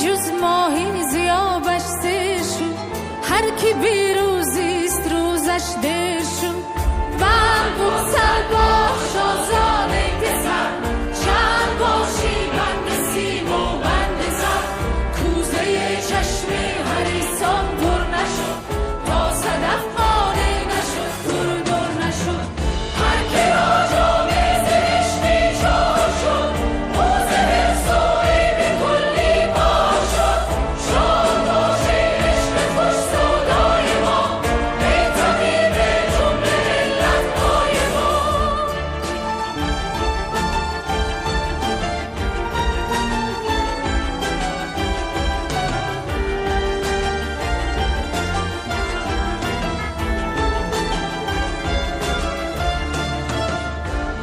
جز ماهی زیابش سرشون، هر کی بیروزیست روزش درشون. من بوسل باش آزاده پسر، چند باشی بند سیم و بند زر. کوزه چشم حریصان پر نشد، تا صدف قانع نشد پر دور نشد. هر که را جامه زشتی چار شد، حوزه حرص و عیب کلی پار شد. شاد باشه عشق خوش سودای ما، ای طبیب جمله علتهای ما.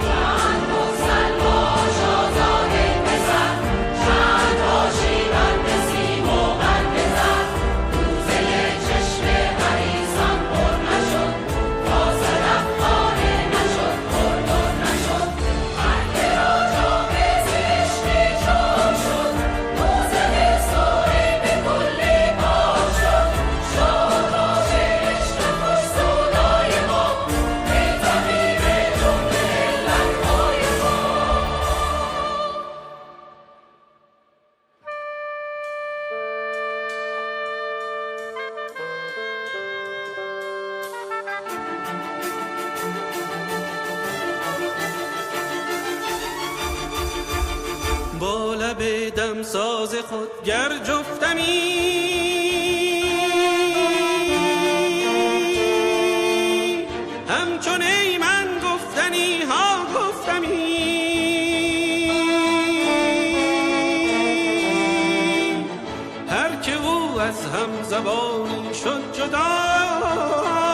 من بگسل باش آزاده پسر، چند باشی بند سیم و بند زر. کوزه چشم حریصان پر نشد، تا صدف قانع نشد پر دور نشد. هر که را جامه زشتی چار شد، حوزه حرص و عیب کلی پار شد. شاد باشه عشق خوش سودای ما، ای طبیب جمله علتهای ما. با لب دمساز خود گر جفتمی، همچون ای من گفتنی ها گفتمی. هر که او از هم زبانی شد جدا،